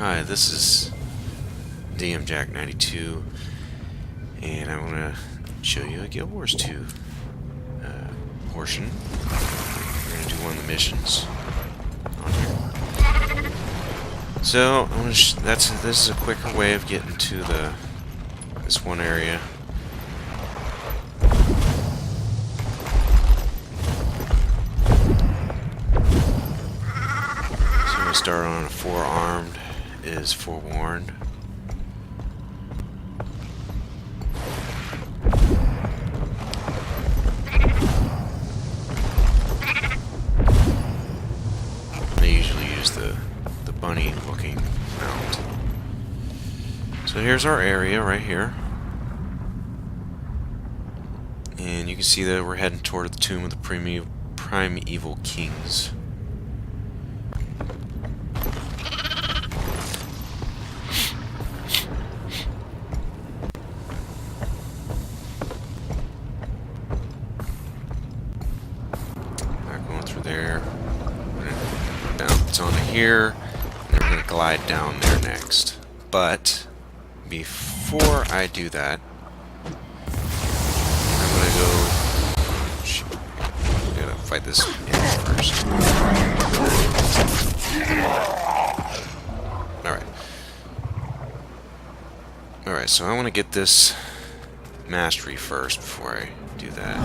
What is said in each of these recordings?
Hi, this is DM Jack 92, and I want to show you a Guild Wars 2 portion. We're going to do one of the missions on here. So, this is a quicker way of getting to this one area. So we start on a Forearmed is Forewarned. They usually use the bunny looking mount. So here's our area right here. And you can see that we're heading toward the tomb of the primeval kings. There. We're gonna bounce onto here, and then we're gonna glide down there next. But before I do that, I'm gonna go. Shoot, I gotta fight this imp first. Alright, so I want to get this mastery first before I do that.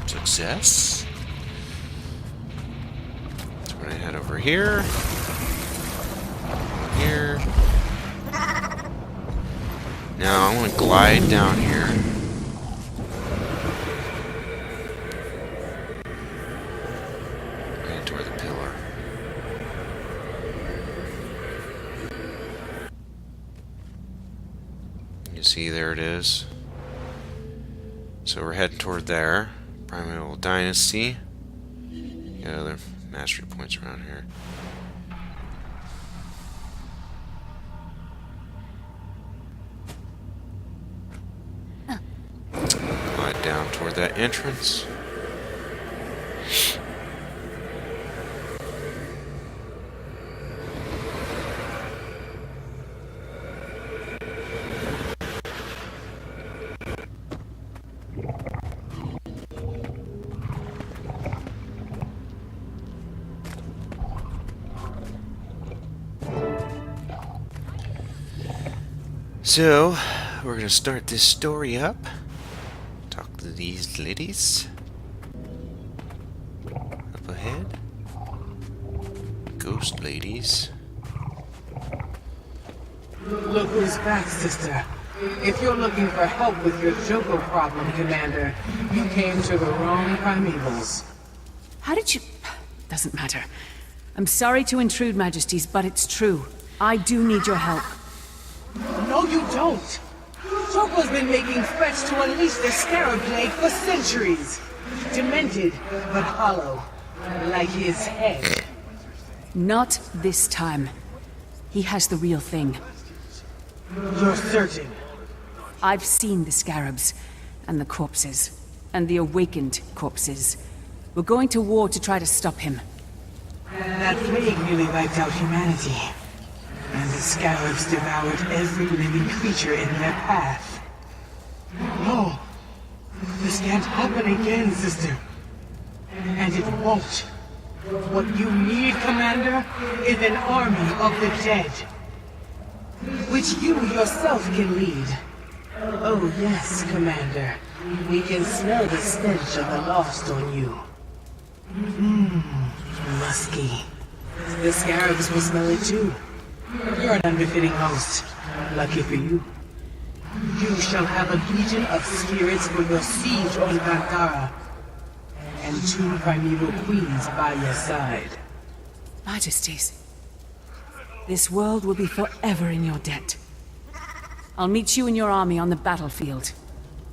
Success. So we're gonna head over here. Here. Now I want to glide down here. Right toward the pillar. You see, there it is. So we're heading toward there. Primeval Dynasty. Got other mastery points around here. Glide down toward that entrance. So, we're gonna start this story up. Talk to these ladies. Up ahead. Ghost ladies. Look who's back, sister. If you're looking for help with your Joko problem, Commander, you came to the wrong primevals. How did you... Doesn't matter. I'm sorry to intrude, Majesties, but it's true. I do need your help. No, you don't! Joko's been making threats to unleash the Scarab Plague for centuries. Demented, but hollow. Like his head. Not this time. He has the real thing. You're certain? I've seen the scarabs, and the corpses, and the awakened corpses. We're going to war to try to stop him. That plague nearly wiped out humanity. And the scarabs devoured every living creature in their path. No. This can't happen again, sister. And it won't. What you need, Commander, is an army of the dead. Which you yourself can lead. Oh yes, Commander. We can smell the stench of the lost on you. Musky. The scarabs will smell it too. You're an unbefitting host. Lucky for you. You shall have a legion of spirits for your siege on Valkara. and 2 primeval queens by your side. Majesties, this world will be forever in your debt. I'll meet you and your army on the battlefield.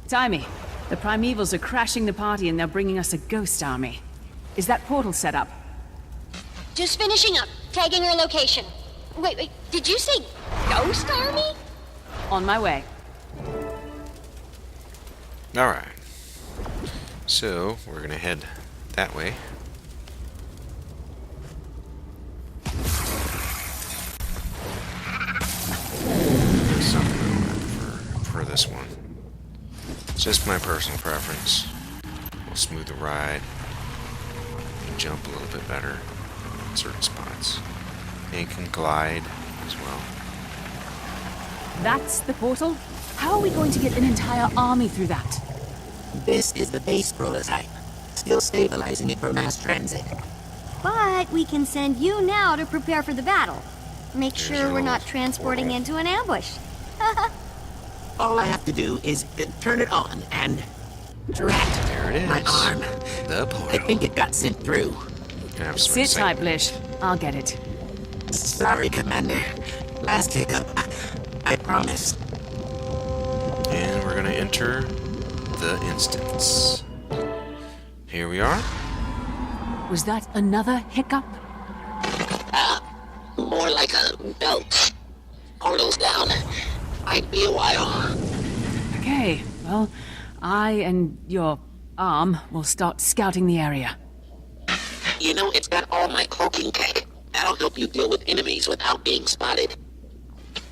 Timey, the primevals are crashing the party and they're bringing us a ghost army. Is that portal set up? Just finishing up, tagging our location. Wait, did you say ghost army? On my way. Alright. So, we're gonna head that way. Something for this one. It's just my personal preference. We'll smooth the ride. Jump a little bit better in certain spots. And can glide as well. That's the portal? How are we going to get an entire army through that? This is the base prototype. Still stabilizing it for mass transit. But we can send you now to prepare for the battle. Make There's sure your we're not little transporting portal. into an ambush. All I have to do is turn it on and... Drat. There it is. My arm. The I portal. think it got sent through. Gonna have some Sit tight, excitement. Blish. I'll get it. Sorry, Commander. Last hiccup. I promise. And we're gonna enter the instance. Here we are. Was that another hiccup? More like a belt. Portal's down. Might be a while. Okay, well, I and your arm will start scouting the area. You know, it's got all my cloaking tech. That'll help you deal with enemies without being spotted.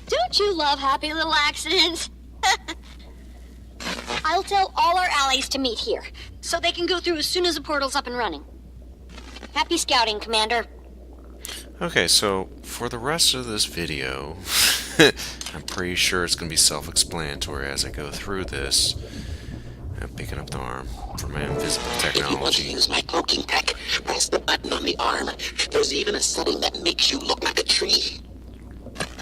Don't you love happy little accidents? I'll tell all our allies to meet here, so they can go through as soon as the portal's up and running. Happy scouting, Commander. Okay, so for the rest of this video, I'm pretty sure it's going to be self-explanatory as I go through this. I'm picking up the arm for my invisible If you want to technology. use my cloaking tech, press the button on the arm. There's even a setting that makes you look like a tree.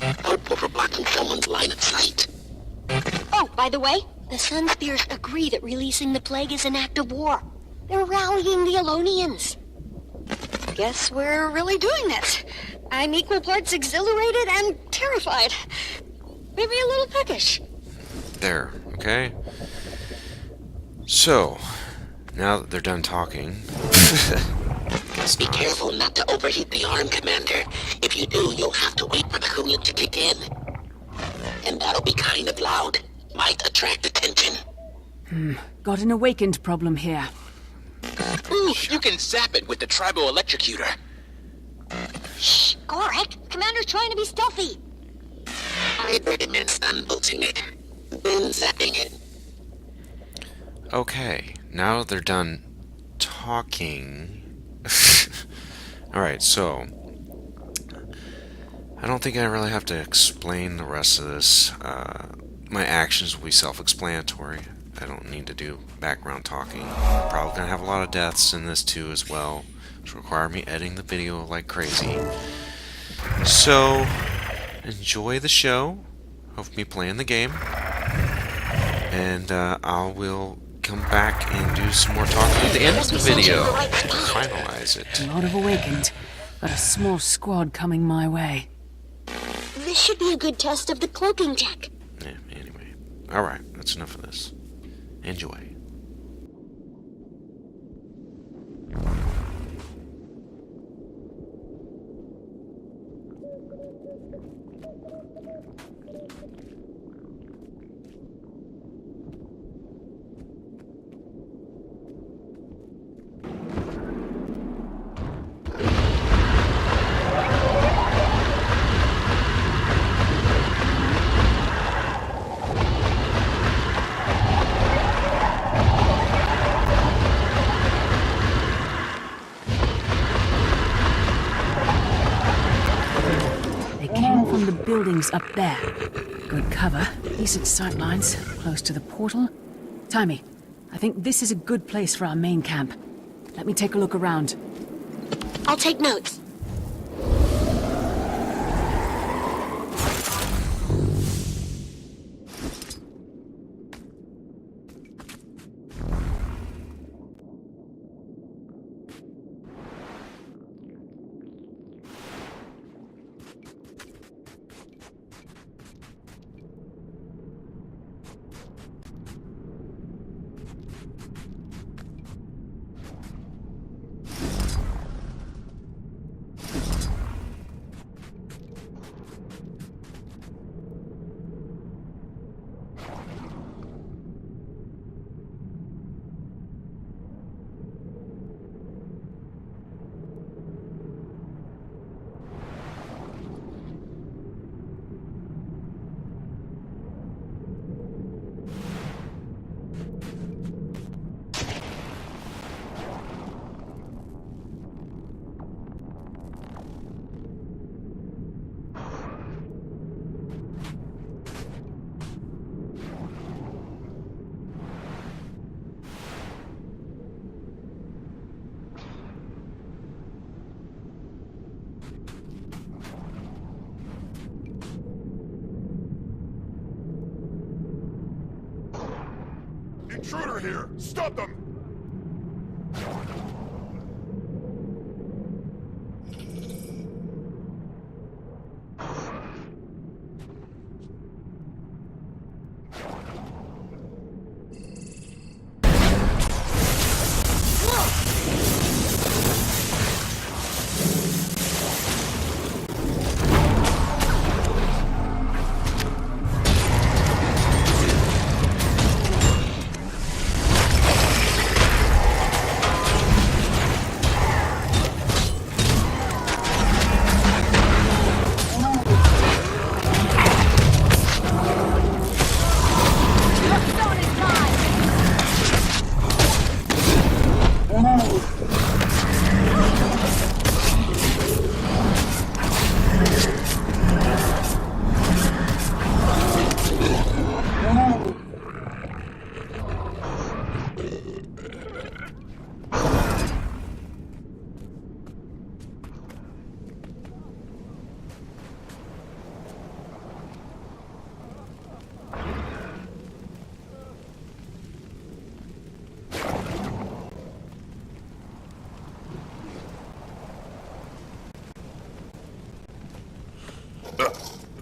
Helpful for blocking someone's line of sight. Oh, by the way, the Sunspears agree that releasing the plague is an act of war. They're rallying the Alonians. Guess we're really doing this. I'm equal parts exhilarated and terrified. Maybe a little peckish. There, okay? So, now that they're done talking... guess Be not. careful not to overheat the arm, Commander. If you do, you'll have to wait for the coolant to kick in. And that'll be kind of loud. Might attract attention. Got an awakened problem here. Ooh, you can zap it with the tribal electrocutor. Shh, Gorak. Commander's trying to be stealthy. I'd recommend stun-bolting it. Then zapping it. Okay, now they're done talking. Alright, so I don't think I really have to explain the rest of this. My actions will be self-explanatory. I don't need to do background talking. I'm probably going to have a lot of deaths in this too as well, which require me editing the video like crazy. So, enjoy the show of me playing the game. And I will come back and do some more talking at the end of the video to finalize it. A lot of awakened. Got a small squad coming my way. This should be a good test of the cloaking tech. Yeah, anyway. Alright, that's enough of this. Enjoy. They came from the buildings up there. Good cover, decent sight lines, close to the portal. Timey, I think this is a good place for our main camp. Let me take a look around. I'll take notes. intruder here! Stop them!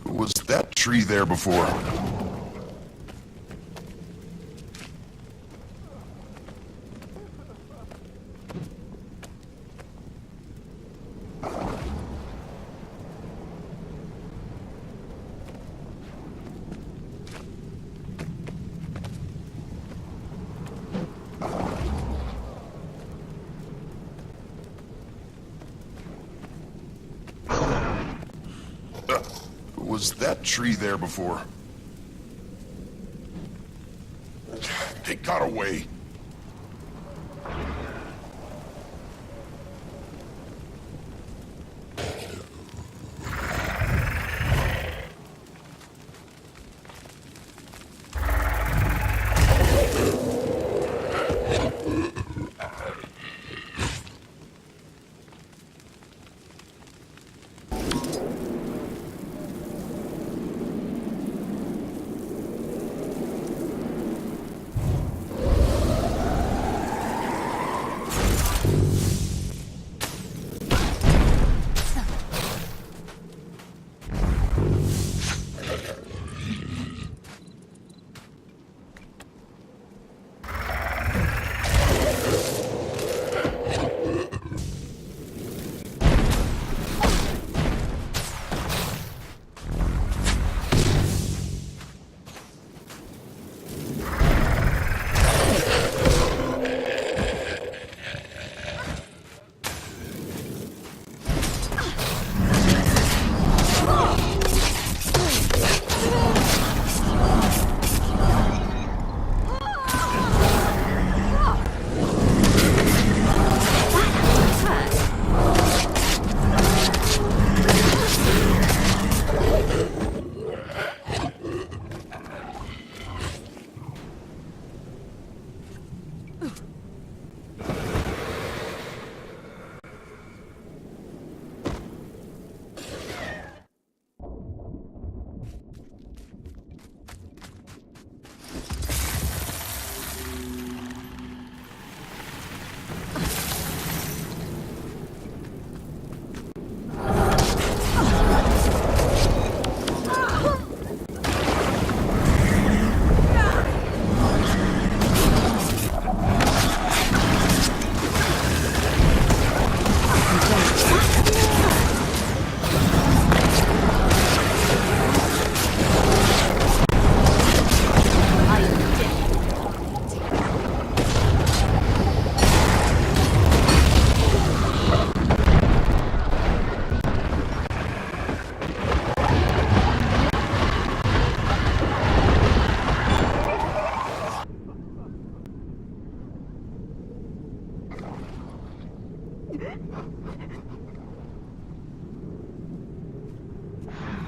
Was that tree there before? Was that tree there before? They got away.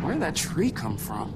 Where'd that tree come from?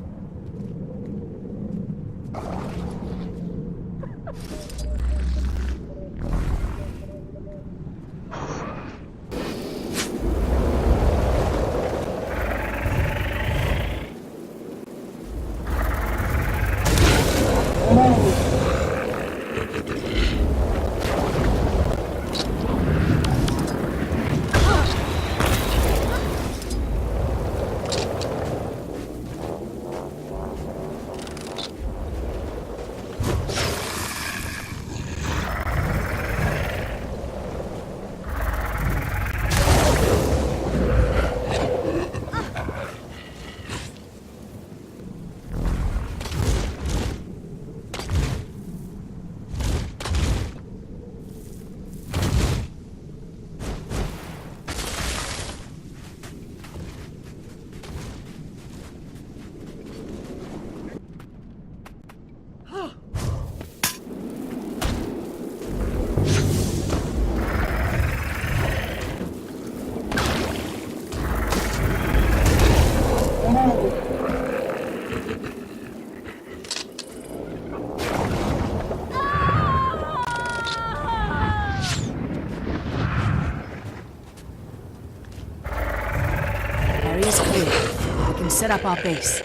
area's clear. We can set up our base.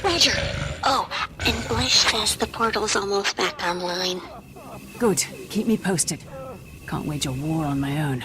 Roger. Oh, and Blish says the portal's almost back online. Good. Keep me posted. Can't wage a war on my own.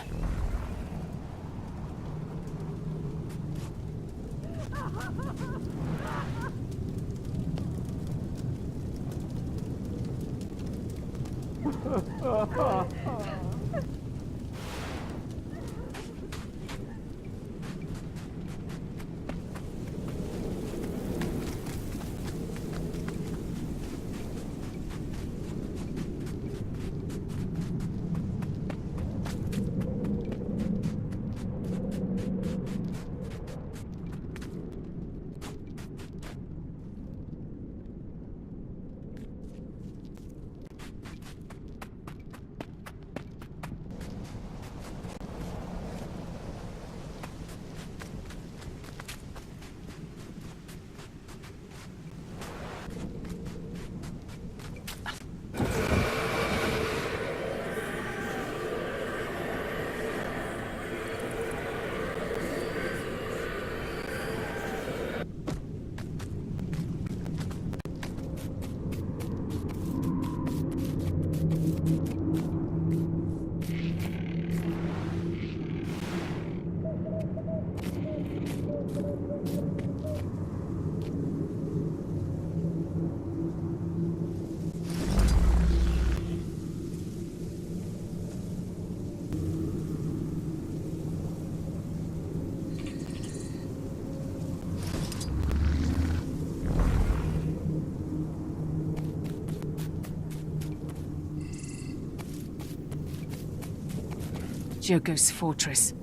Joker's fortress.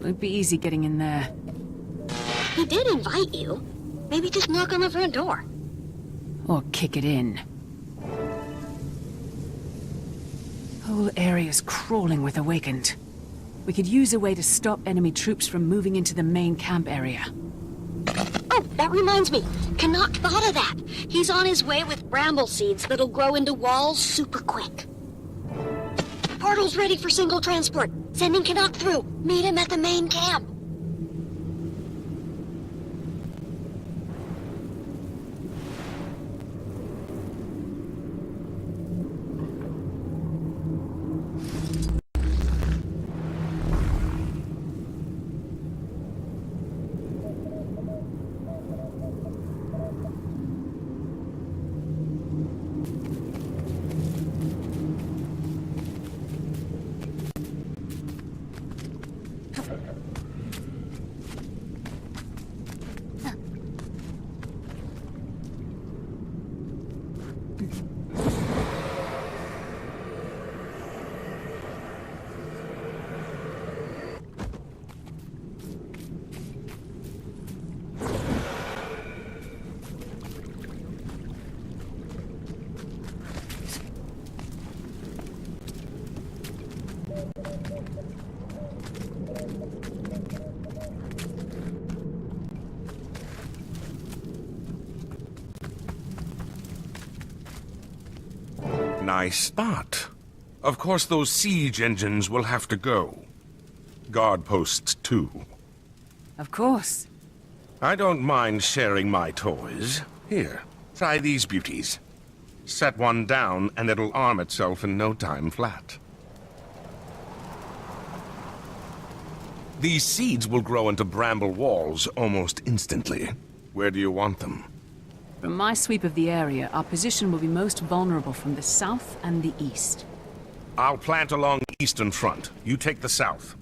Won't be easy getting in there. He did invite you. Maybe just knock on the front door. Or kick it in. Whole area's crawling with Awakened. We could use a way to stop enemy troops from moving into the main camp area. Oh, that reminds me. Canuck thought of that. He's on his way with bramble seeds that'll grow into walls super quick. Portal's ready for single transport. Sending Canuck through. Meet him at the main camp. Nice spot. Of course, those siege engines will have to go. Guard posts, too. Of course. I don't mind sharing my toys. Here, try these beauties. Set one down, and it'll arm itself in no time flat. These seeds will grow into bramble walls almost instantly. Where do you want them? From my sweep of the area, our position will be most vulnerable from the south and the east. I'll plant along the eastern front. You take the south.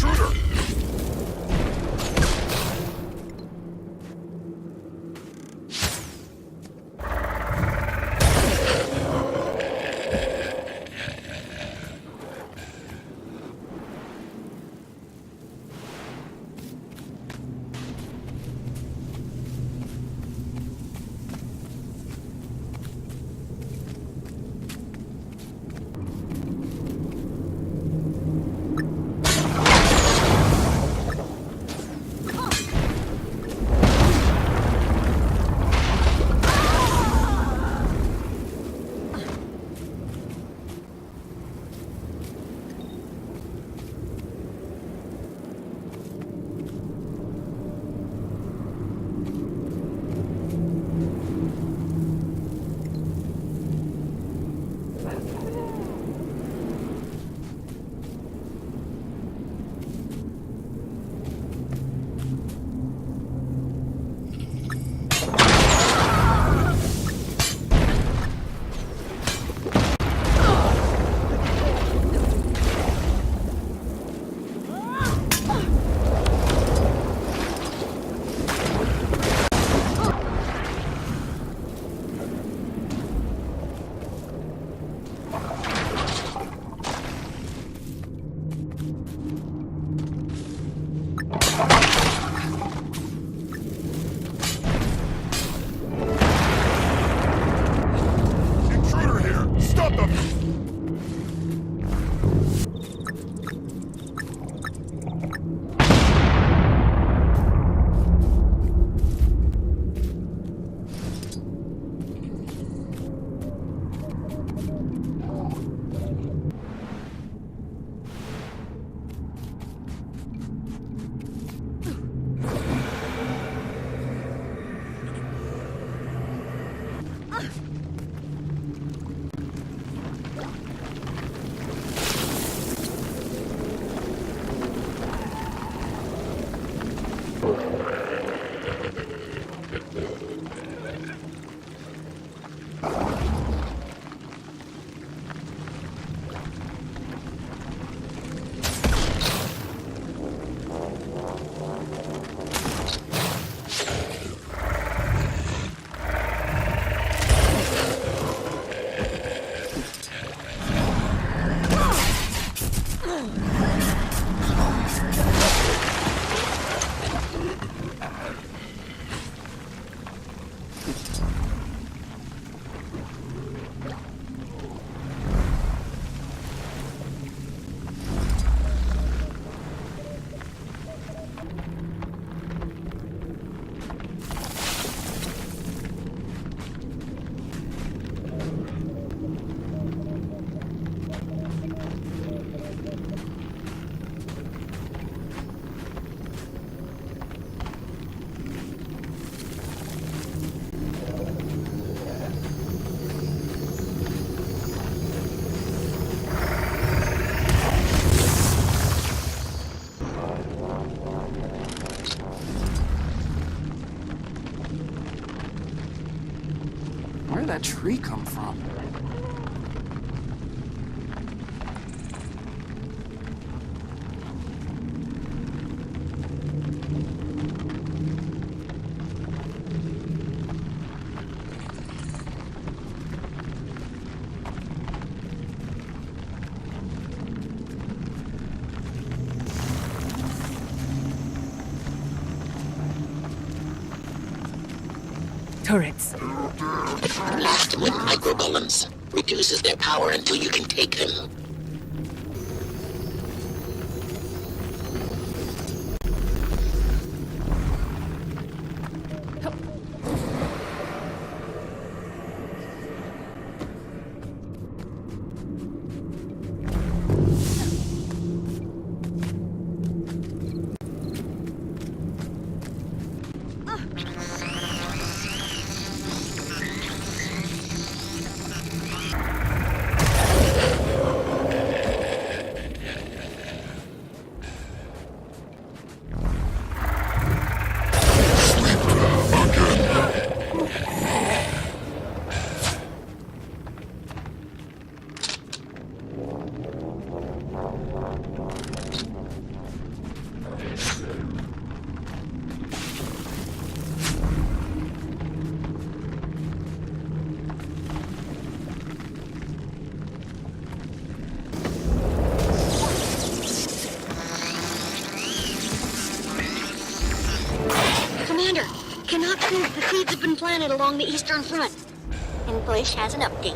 Intruder! Intruder here! Stop them! Where did that tree come from? Turrets. Blast them with microgolems. Reduces their power until you can take them. Canuck says the seeds have been planted along the eastern front. And Bush has an update.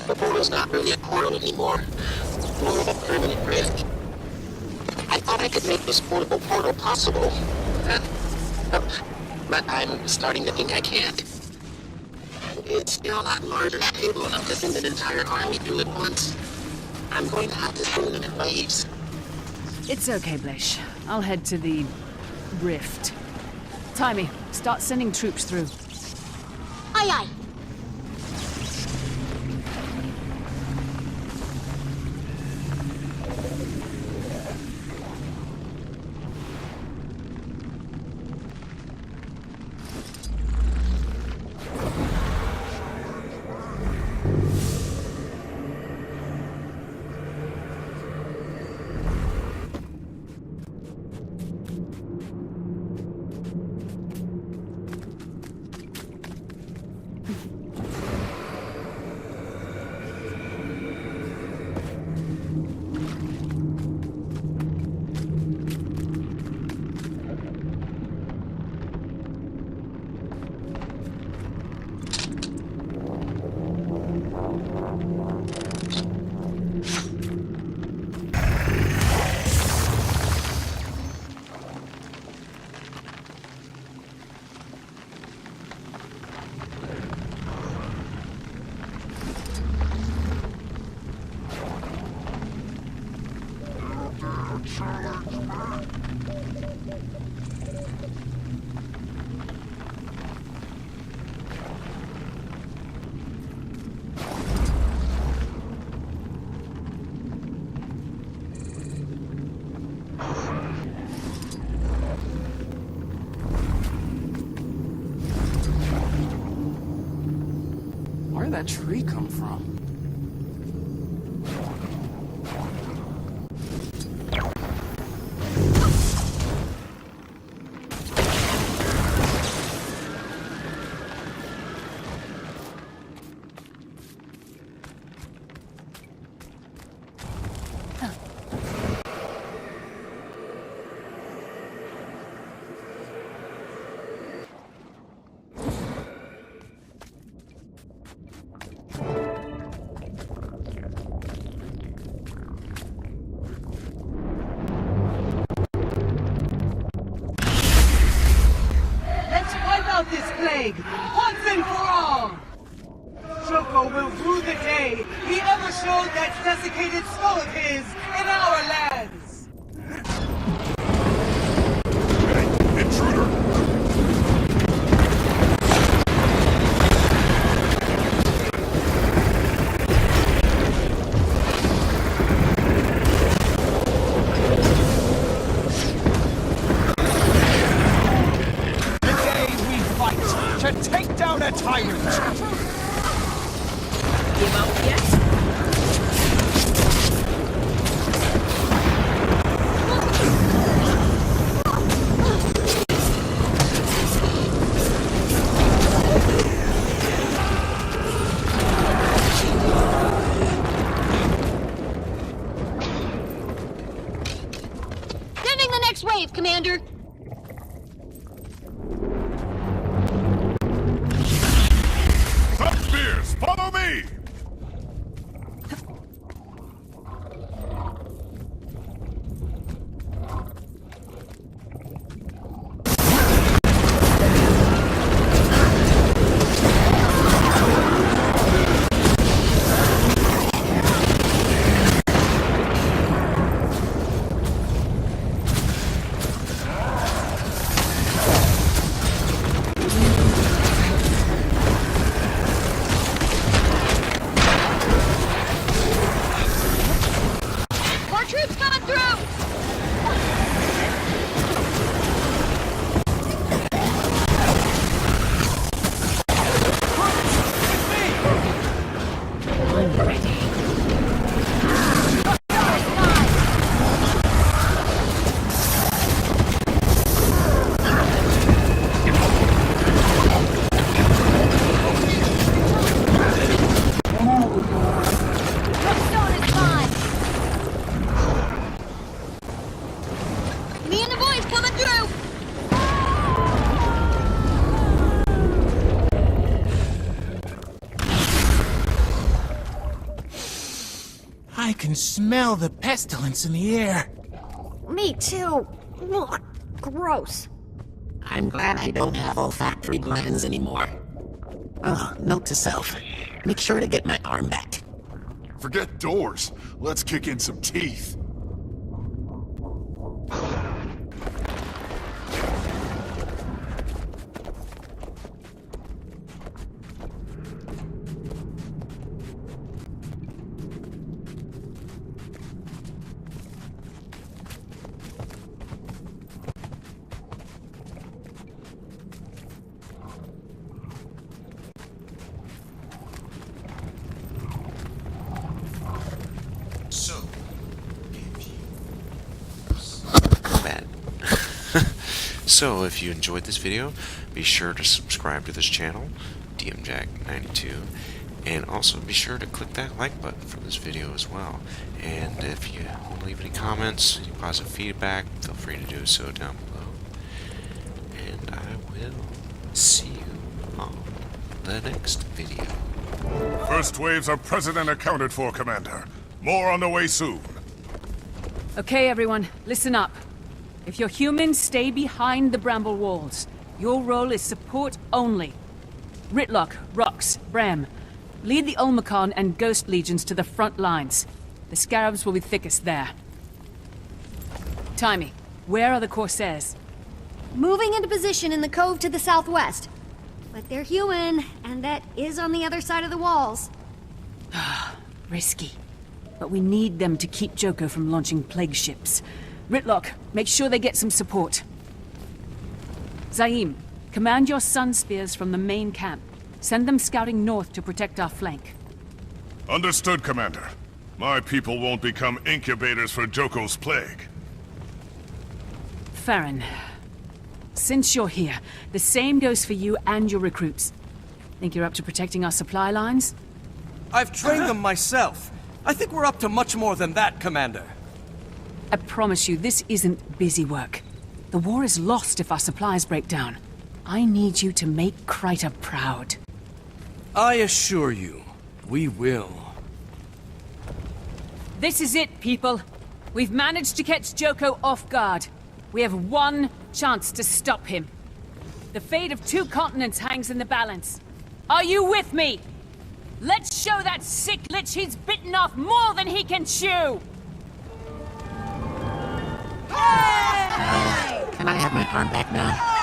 The portal's not really a portal anymore. More of a permanent rift. I thought I could make this portable portal possible. But I'm starting to think I can't. It's still not large enough capable enough to send an entire army through at once. I'm going to have to send them in waves. It's okay, Blish. I'll head to the rift. Timey, start sending troops through. Aye, aye. Where'd that tree come from? Let's wipe out this plague, once and for all! Shoko will rue the day he ever showed that desiccated skull of his in our lands! Hey, intruder! Today we fight to take down a tyrant. Give up yet? Sending the next wave, Commander. Up spears, follow me! smell the pestilence in the air. Me too. Ugh, gross. I'm glad I don't have olfactory glands anymore. Oh, note to self. Make sure to get my arm back. Forget doors. Let's kick in some teeth. So if you enjoyed this video, be sure to subscribe to this channel, DMJack92, and also be sure to click that like button for this video as well. And if you want to leave any comments, any positive feedback, feel free to do so down below. And I will see you on the next video. First waves are present and accounted for, Commander. More on the way soon. Okay, everyone, listen up. If you're human, stay behind the bramble walls. Your role is support only. Ritlock, Rox, Bram, lead the Olmecon and Ghost Legions to the front lines. The Scarabs will be thickest there. Timey, where are the Corsairs? Moving into position in the cove to the southwest. But they're human, and that is on the other side of the walls. Risky. But we need them to keep Joko from launching plague ships. Ritlock, make sure they get some support. Zaim, command your sun spears from the main camp. Send them scouting north to protect our flank. Understood, Commander. My people won't become incubators for Joko's plague. Farron, since you're here, the same goes for you and your recruits. Think you're up to protecting our supply lines? I've trained them myself. I think we're up to much more than that, Commander. I promise you, this isn't busy work. The war is lost if our supplies break down. I need you to make Kryta proud. I assure you, we will. This is it, people. We've managed to catch Joko off guard. We have one chance to stop him. The fate of 2 continents hangs in the balance. Are you with me? Let's show that sick lich he's bitten off more than he can chew! Can I have my arm back now?